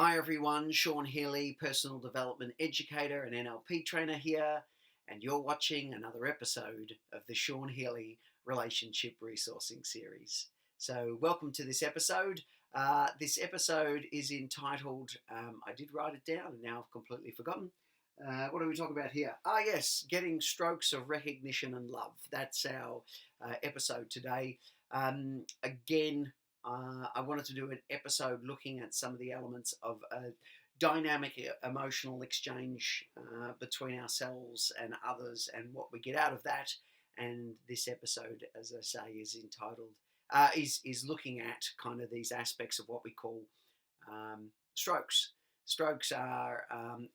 Hi everyone, Sean Healy, personal development educator and NLP trainer here, and you're watching another episode of the Sean Healy Relationship Resourcing Series. So, welcome to this episode. This episode is entitled, I did write it down and now I've completely forgotten. What are we talking about here? Yes, getting strokes of recognition and love. That's our episode today. Again, I wanted to do an episode looking at some of the elements of a dynamic emotional exchange between ourselves and others and what we get out of that. And this episode, as I say, is entitled, is looking at kind of these aspects of what we call strokes. Strokes are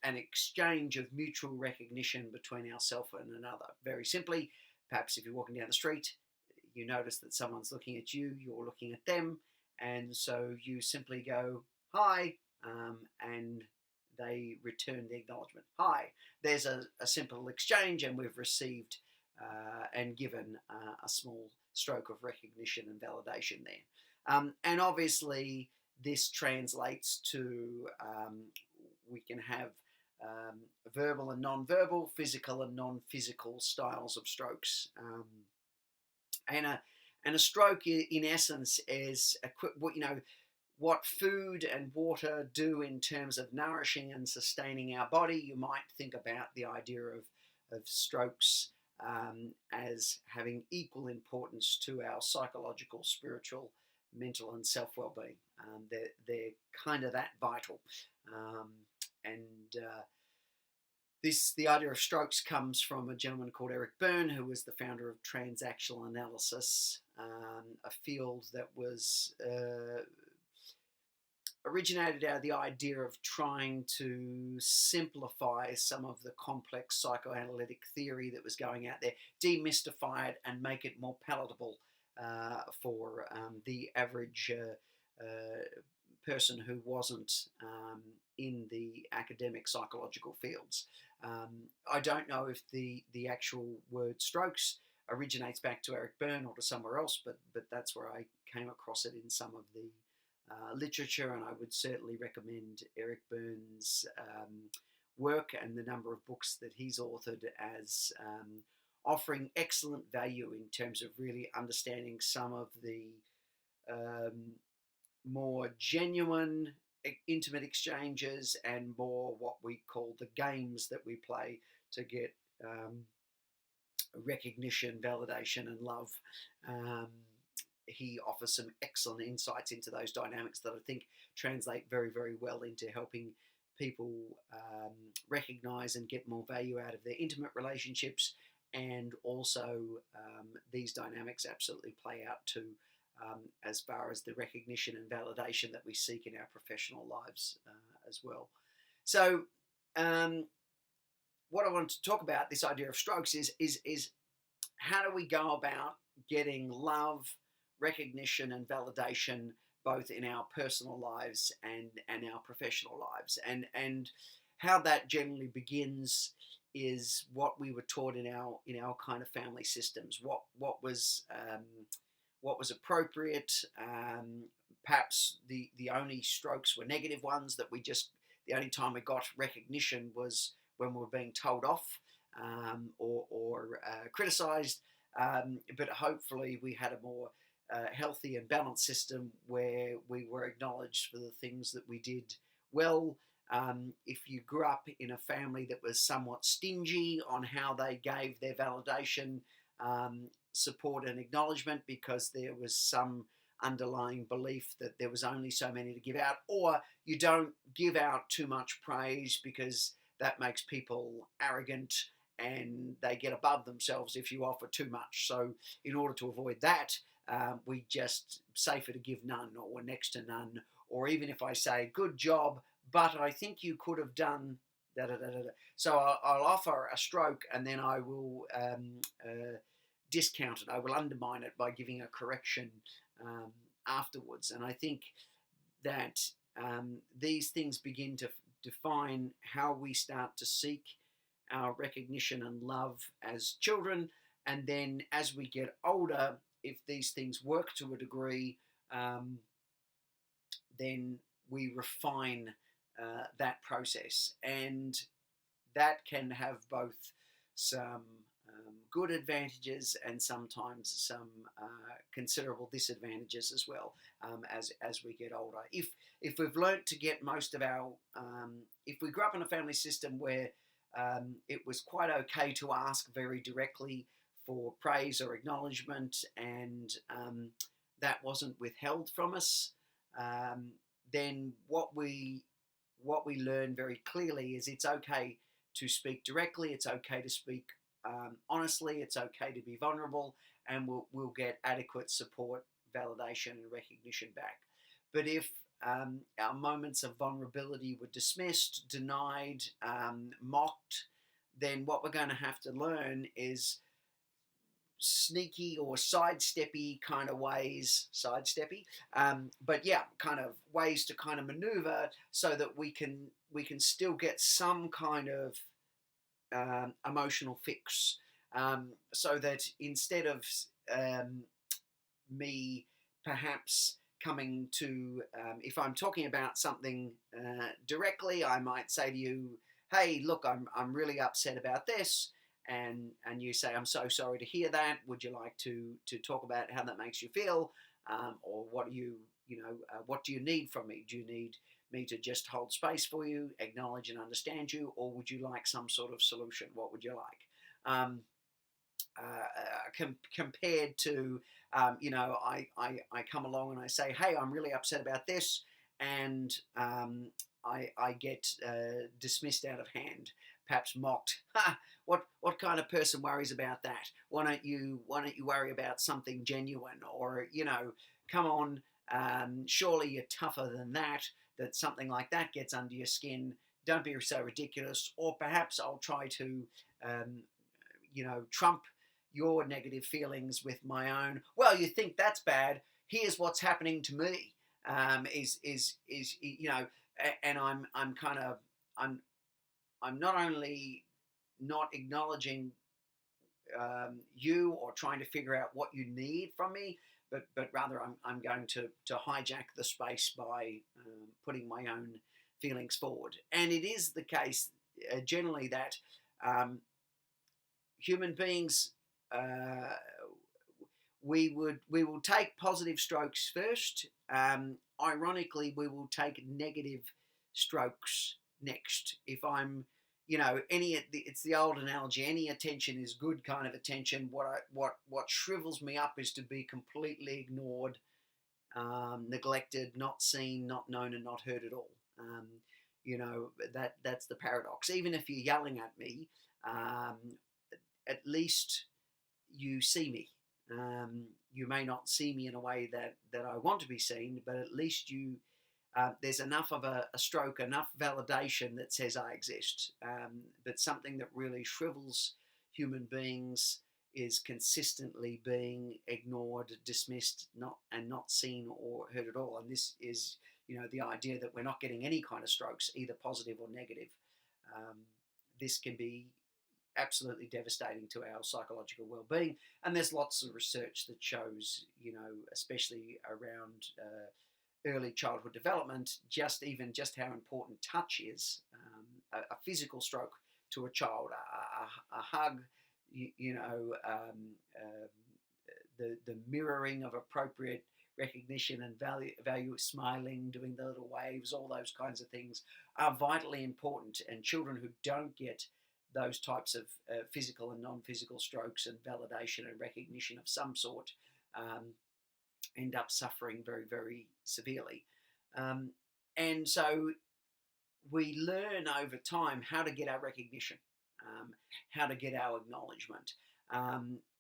an exchange of mutual recognition between ourselves and another. Very simply, perhaps if you're walking down the street, you notice that someone's looking at you, you're looking at them, and so you simply go, hi, and they return the acknowledgement. Hi. There's a simple exchange, and we've received and given a small stroke of recognition and validation there. And obviously, this translates to we can have verbal and non-verbal, physical and non-physical styles of strokes. And a stroke, in essence, is what food and water do in terms of nourishing and sustaining our body. You might think about the idea of strokes as having equal importance to our psychological, spiritual, mental, and self-well-being. They're kind of that vital. The idea of strokes comes from a gentleman called Byrne, who was the founder of transactional analysis, a field that was originated out of the idea of trying to simplify some of the complex psychoanalytic theory that was going out there, demystify it and make it more palatable for the average person who wasn't in the academic psychological fields. I don't know if the actual word strokes originates back to Byrne or to somewhere else, but that's where I came across it in some of the literature, and I would certainly recommend Byrne's work and the number of books that he's authored as offering excellent value in terms of really understanding some of the more genuine, intimate exchanges and more what we call the games that we play to get recognition, validation, and love. He offers some excellent insights into those dynamics that I think translate very, very well into helping people recognize and get more value out of their intimate relationships. And also these dynamics absolutely play out too as far as the recognition and validation that we seek in our professional lives as well. So what I want to talk about, this idea of strokes, is how do we go about getting love, recognition and validation both in our personal lives and our professional lives, and how that generally begins is what we were taught in our kind of family systems, what was appropriate. Perhaps the only strokes were negative ones, that the only time we got recognition was when we were being told off or criticized. But hopefully we had a more healthy and balanced system where we were acknowledged for the things that we did well. If you grew up in a family that was somewhat stingy on how they gave their validation, support and acknowledgement because there was some underlying belief that there was only so many to give out, or you don't give out too much praise because that makes people arrogant and they get above themselves if you offer too much. So in order to avoid that, we just safer to give none or next to none, or even if I say good job, but I think you could have done da da da da. So I'll offer a stroke and then I will discount it. I will undermine it by giving a correction afterwards. And I think that these things begin to define how we start to seek our recognition and love as children. And then as we get older, if these things work to a degree, then we refine that process, and that can have both some good advantages and sometimes some considerable disadvantages as well, as we get older. If we've learnt to get most of our, if we grew up in a family system where it was quite okay to ask very directly for praise or acknowledgement, and that wasn't withheld from us, then what we learn very clearly is it's okay to speak directly. It's okay to speak honestly. It's okay to be vulnerable, and we'll get adequate support, validation, and recognition back. But if our moments of vulnerability were dismissed, denied, mocked, then what we're going to have to learn is sneaky or sidesteppy kind of ways, but yeah, kind of ways to kind of maneuver so that we can still get some kind of emotional fix, so that instead of me perhaps coming to, if I'm talking about something directly, I might say to you, hey, look, I'm really upset about this. And you say, I'm so sorry to hear that. Would you like to talk about how that makes you feel? Or what do what do you need from me? Do you need me to just hold space for you, acknowledge and understand you, or would you like some sort of solution? What would you like? Compared to, I come along and I say, hey, I'm really upset about this, and I get dismissed out of hand, perhaps mocked. What kind of person worries about that? Why don't you worry about something genuine? Or come on, surely you're tougher than that. That something like that gets under your skin. Don't be so ridiculous. Or perhaps I'll try to trump your negative feelings with my own. Well, you think that's bad. Here's what's happening to me. And I'm not only not acknowledging you or trying to figure out what you need from me, but rather I'm going to hijack the space by putting my own feelings forward. And it is the case generally that human beings, we will take positive strokes first. Ironically, we will take negative strokes next. If I'm, it's the old analogy. Any attention is good kind of attention. What shrivels me up is to be completely ignored, neglected, not seen, not known, and not heard at all. That's the paradox. Even if you're yelling at me, at least you see me. You may not see me in a way that I want to be seen, but at least there's enough of a stroke, enough validation that says I exist. But something that really shrivels human beings is consistently being ignored, dismissed, not seen or heard at all. And this is, the idea that we're not getting any kind of strokes, either positive or negative. This can be absolutely devastating to our psychological well-being, and there's lots of research that shows, especially around early childhood development, just how important touch is. A physical stroke to a child, a hug, the mirroring of appropriate recognition and value, smiling, doing the little waves, all those kinds of things are vitally important. And children who don't get those types of physical and non-physical strokes and validation and recognition of some sort end up suffering very, very severely. And so we learn over time how to get our recognition, how to get our acknowledgement.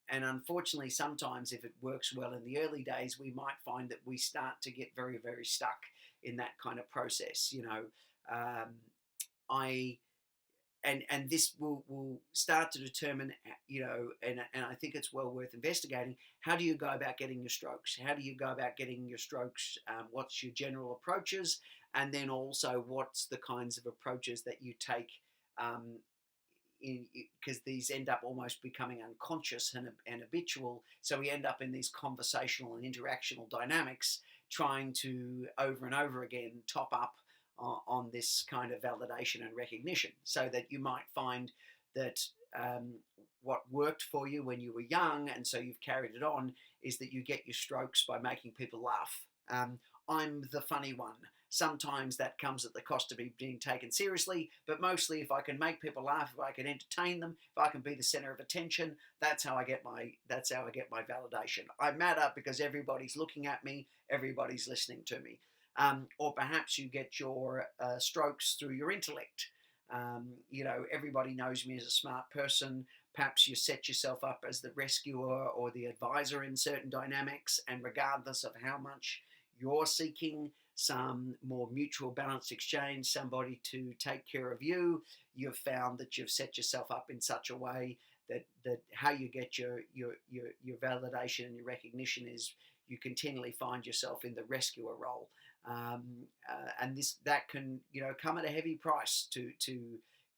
And unfortunately, sometimes if it works well in the early days, we might find that we start to get very, very stuck in that kind of process. And this will start to determine, and I think it's well worth investigating. How do you go about getting your strokes? How do you go about getting your strokes? What's your general approaches? And then also, what's the kinds of approaches that you take? Because these end up almost becoming unconscious and habitual. So we end up in these conversational and interactional dynamics, trying to over and over again top up on this kind of validation and recognition, so that you might find that what worked for you when you were young, and so you've carried it on, is that you get your strokes by making people laugh. I'm the funny one. Sometimes that comes at the cost of me being taken seriously, but mostly if I can make people laugh, if I can entertain them, if I can be the center of attention, that's how I get my validation. I matter because everybody's looking at me, everybody's listening to me. Or perhaps you get your strokes through your intellect. Everybody knows me as a smart person. Perhaps you set yourself up as the rescuer or the advisor in certain dynamics, and regardless of how much you're seeking some more mutual balanced exchange, somebody to take care of you, you've found that you've set yourself up in such a way that how you get your validation and your recognition is you continually find yourself in the rescuer role. And that can come at a heavy price to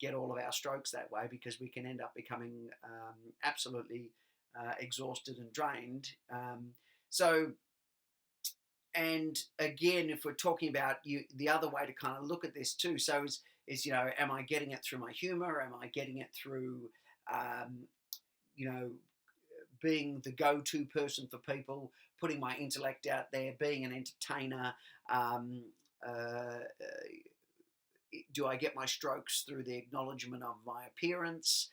get all of our strokes that way, because we can end up becoming absolutely exhausted and drained. So and again, if we're talking about the other way to kind of look at this too, so am I getting it through my humor? Am I getting it through um, you know being the go-to person for people, putting my intellect out there, being an entertainer? Um, uh, do I get my strokes through the acknowledgement of my appearance?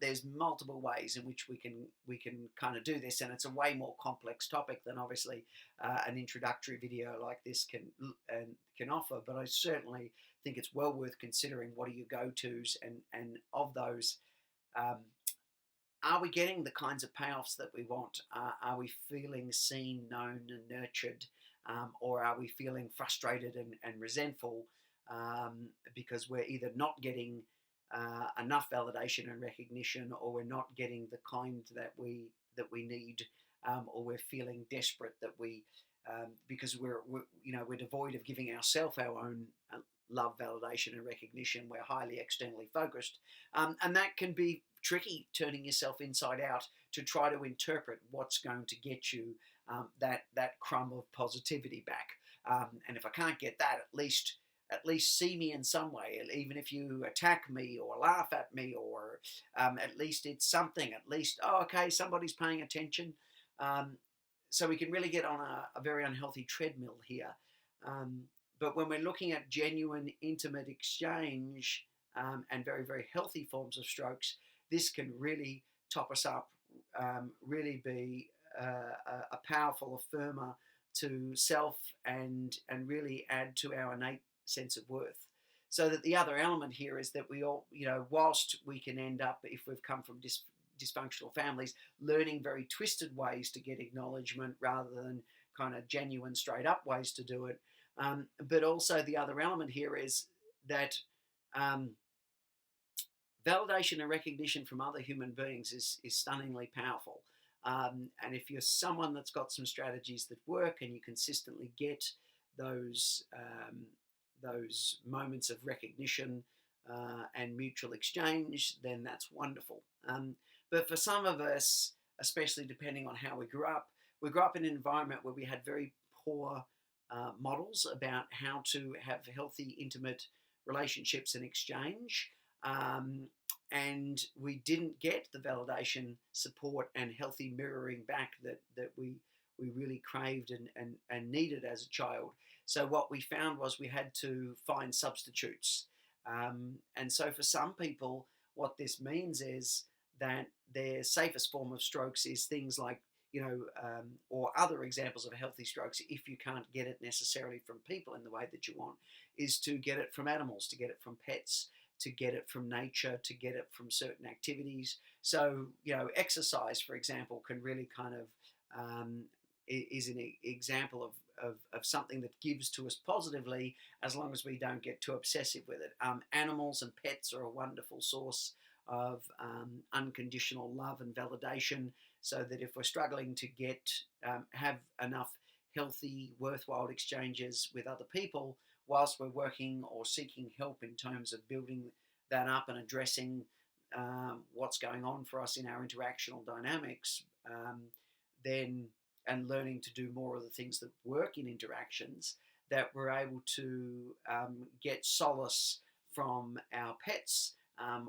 There's multiple ways in which we can kind of do this, and it's a way more complex topic than obviously an introductory video like this can offer. But I certainly think it's well worth considering what are your go-tos, and of those, um, are we getting the kinds of payoffs that we want? Are we feeling seen, known, and nurtured? Or are we feeling frustrated and resentful because we're either not getting enough validation and recognition, or we're not getting the kind that we need, or we're feeling desperate that we because we're devoid of giving ourselves our own love, validation, and recognition. We're highly externally focused, and that can be tricky, turning yourself inside out to try to interpret what's going to get you that crumb of positivity back. And if I can't get that, at least see me in some way. Even if you attack me or laugh at me, or at least it's something. At least, oh, okay, somebody's paying attention. So we can really get on a very unhealthy treadmill here. But when we're looking at genuine, intimate exchange and very, very healthy forms of strokes, this can really top us up, really be a powerful affirmer to self, and really add to our innate sense of worth. So that the other element here is that we all, whilst we can end up, if we've come from dysfunctional families, learning very twisted ways to get acknowledgement rather than kind of genuine, straight up ways to do it. But also the other element here is that validation and recognition from other human beings is stunningly powerful. And if you're someone that's got some strategies that work, and you consistently get those moments of recognition and mutual exchange, then that's wonderful. But for some of us, especially depending on how we grew up in an environment where we had very poor models about how to have healthy, intimate relationships and exchange. And we didn't get the validation, support, and healthy mirroring back that we really craved and needed as a child. So what we found was we had to find substitutes. And so for some people, what this means is that their safest form of strokes is things like, or other examples of healthy strokes, if you can't get it necessarily from people in the way that you want, is to get it from animals, to get it from pets, to get it from nature, to get it from certain activities. So, exercise, for example, can really kind of is an example of something that gives to us positively, as long as we don't get too obsessive with it. Animals and pets are a wonderful source of unconditional love and validation, so that if we're struggling to have enough healthy, worthwhile exchanges with other people, whilst we're working or seeking help in terms of building that up and addressing what's going on for us in our interactional dynamics, then and learning to do more of the things that work in interactions, that we're able to get solace from our pets,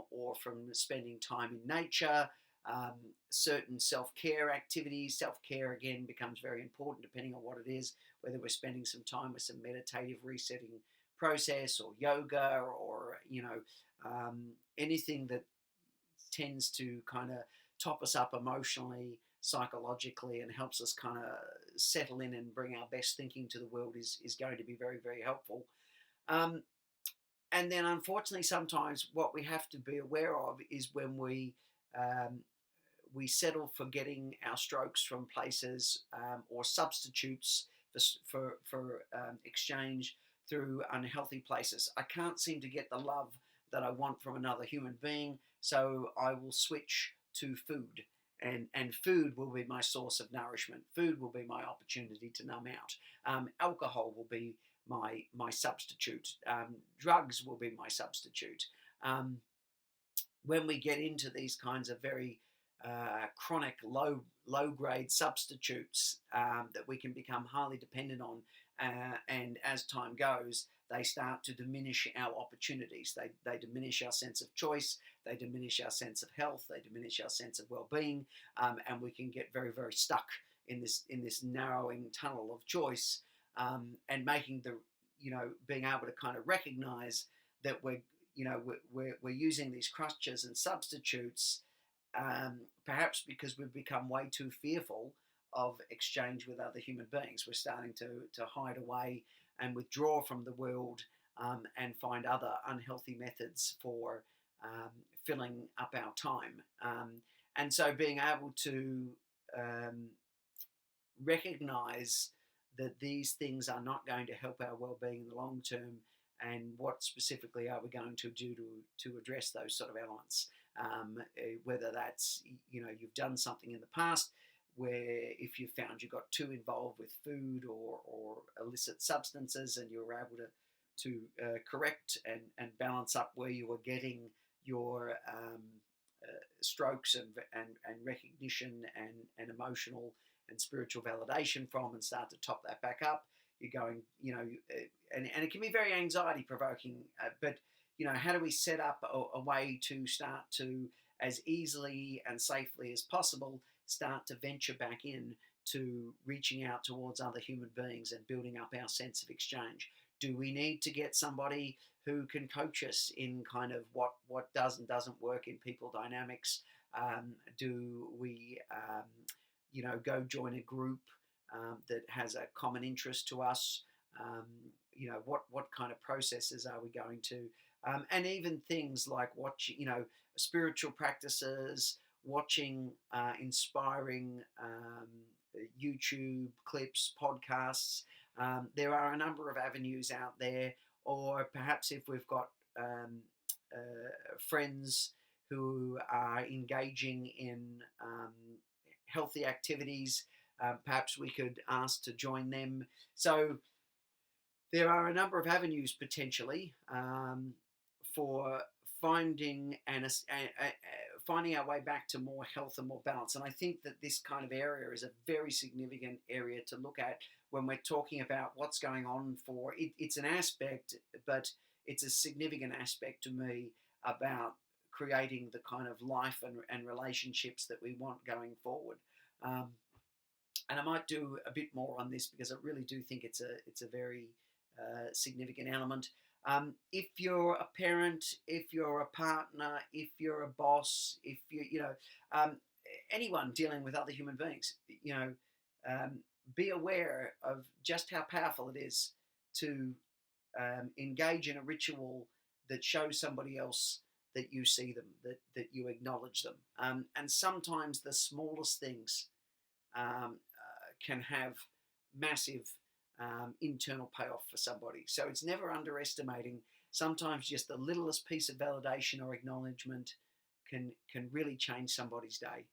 or from spending time in nature, um, certain self-care activities. Self-care again becomes very important depending on what it is, whether we're spending some time with some meditative resetting process or yoga, or anything that tends to kind of top us up emotionally, psychologically, and helps us kind of settle in and bring our best thinking to the world is going to be very, very helpful. Um, and then, unfortunately, sometimes what we have to be aware of is when um, we settle for getting our strokes from places, or substitutes for exchange through unhealthy places. I can't seem to get the love that I want from another human being, so I will switch to food. And food will be my source of nourishment. Food will be my opportunity to numb out. Alcohol will be my substitute. Drugs will be my substitute. Um, when we get into these kinds of very chronic low grade substitutes, that we can become highly dependent on, and as time goes, they start to diminish our opportunities. They diminish our sense of choice. They diminish our sense of health. They diminish our sense of well-being, and we can get very, very stuck in this narrowing tunnel of choice, and making being able to kind of recognize that we're using these crutches and substitutes, perhaps because we've become way too fearful of exchange with other human beings. We're starting to hide away and withdraw from the world, and find other unhealthy methods for filling up our time. And so being able to um, recognize that these things are not going to help our well-being in the long term, and what specifically are we going to do to address those sort of elements. Whether that's, you've done something in the past where, if you found you got too involved with food or illicit substances, and you were able to correct and balance up where you were getting your strokes and recognition and emotional and spiritual validation from, and start to top that back up. You're going, and it can be very anxiety provoking, but how do we set up a way to start to, as easily and safely as possible, start to venture back in to reaching out towards other human beings and building up our sense of exchange? Do we need to get somebody who can coach us in kind of what does and doesn't work in people dynamics? Do we, go join a group that has a common interest to us? What kind of processes are we going to? And even things like spiritual practices, watching inspiring YouTube clips, podcasts. There are a number of avenues out there, or perhaps if we've got friends who are engaging in healthy activities, perhaps we could ask to join them. So there are a number of avenues potentially for finding finding our way back to more health and more balance. And I think that this kind of area is a very significant area to look at when we're talking about what's going on for it. It's an aspect, but it's a significant aspect to me about creating the kind of life and relationships that we want going forward. And I might do a bit more on this because I really do think it's a very significant element. If you're a parent, if you're a partner, if you're a boss, if anyone dealing with other human beings, be aware of just how powerful it is to engage in a ritual that shows somebody else that you see them, that you acknowledge them. And sometimes the smallest things can have massive internal payoff for somebody. So it's never underestimating. Sometimes just the littlest piece of validation or acknowledgement can really change somebody's day.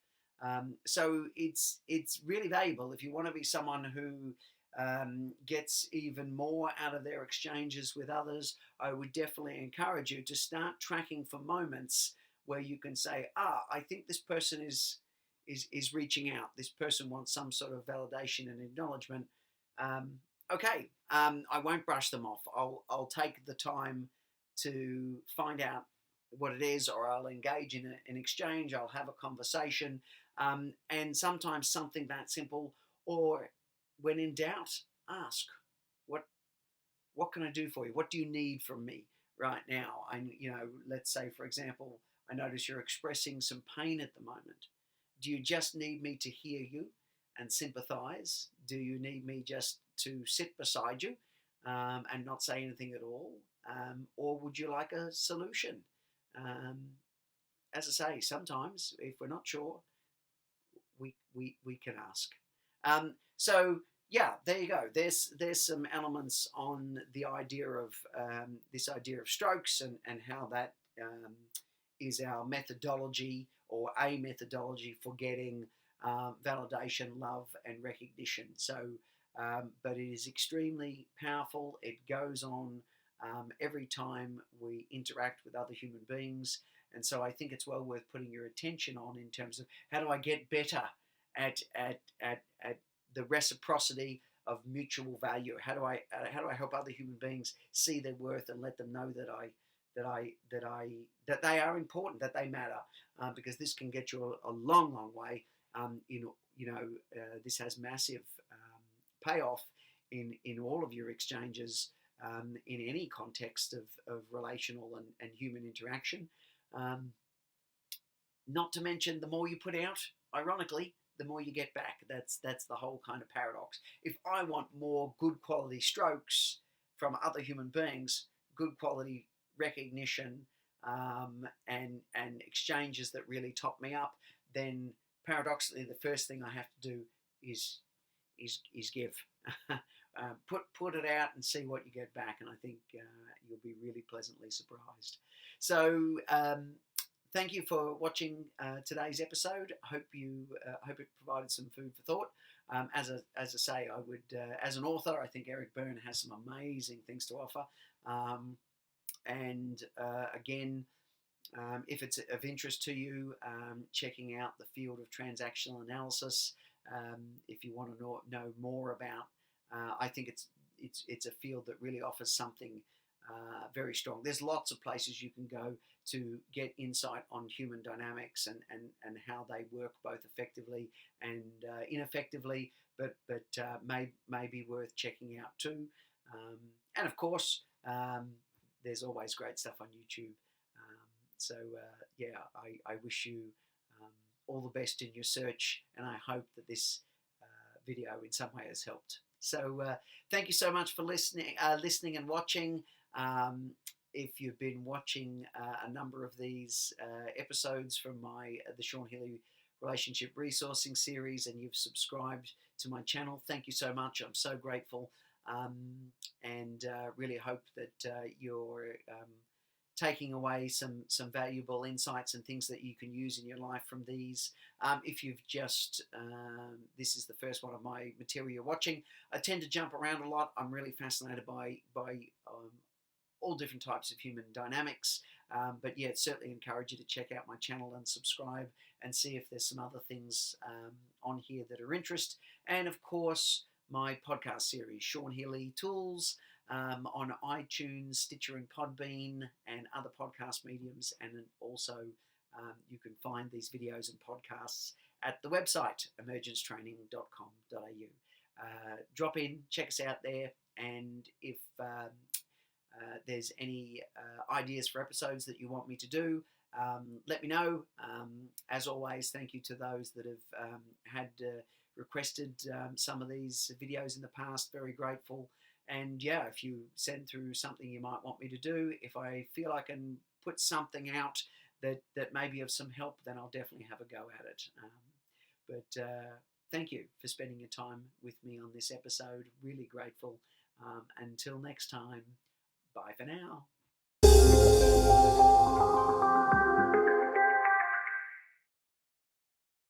So it's really valuable if you want to be someone who gets even more out of their exchanges with others. I would definitely encourage you to start tracking for moments where you can say, I think this person is reaching out. This person wants some sort of validation and acknowledgement. Okay, I won't brush them off. I'll take the time to find out what it is, or I'll engage in an exchange. I'll have a conversation, and sometimes something that simple, or when in doubt, ask, what what can I do for you? What do you need from me right now? Let's say, for example, I notice you're expressing some pain at the moment. Do you just need me to hear you and sympathize? Do you need me just to sit beside you and not say anything at all? Or would you like a solution? Um, as I say, sometimes if we're not sure, we can ask. So yeah, there you go. There's some elements on the idea of this idea of strokes, and how that is our methodology, or a methodology for getting validation, love, and recognition. So, but it is extremely powerful. It goes on every time we interact with other human beings. And so I think it's well worth putting your attention on, in terms of how do I get better at the reciprocity of mutual value. How do I help other human beings see their worth, and let them know that they are important, that they matter, because this can get you a long, long way. This has massive payoff in all of your exchanges, in any context of relational and human interaction. Not to mention, the more you put out, ironically, the more you get back. That's the whole kind of paradox. If I want more good quality strokes from other human beings, good quality recognition, and exchanges that really top me up, then paradoxically, the first thing I have to do is give. Put it out and see what you get back, and I think you'll be really pleasantly surprised. So thank you for watching today's episode. Hope it provided some food for thought. As I say, I would, as an author, I think Eric Byrne has some amazing things to offer. Again, if it's of interest to you, checking out the field of transactional analysis. If you want to know more about, I think it's a field that really offers something very strong. There's lots of places you can go to get insight on human dynamics, and how they work, both effectively and ineffectively, but may be worth checking out too. And of course, there's always great stuff on YouTube. I wish you all the best in your search, and I hope that this video in some way has helped. So thank you so much for listening and watching. If you've been watching a number of these episodes from the Sean Healy Relationship Resourcing Series, and you've subscribed to my channel, thank you so much. I'm so grateful, and really hope that you're taking away some valuable insights and things that you can use in your life from these. If you've just, this is the first one of my material you're watching, I tend to jump around a lot. I'm really fascinated by all different types of human dynamics. But yeah, certainly encourage you to check out my channel and subscribe, and see if there's some other things on here that are interest. And of course, my podcast series, Sean Healy Tools, on iTunes, Stitcher, and Podbean, and other podcast mediums. And also, you can find these videos and podcasts at the website, emergencetraining.com.au. Drop in, check us out there, and if there's any ideas for episodes that you want me to do, let me know. As always, thank you to those that have had requested some of these videos in the past. Very grateful. And yeah, if you send through something you might want me to do, if I feel I can put something out that may be of some help, then I'll definitely have a go at it. Thank you for spending your time with me on this episode. Really grateful. Until next time, bye for now.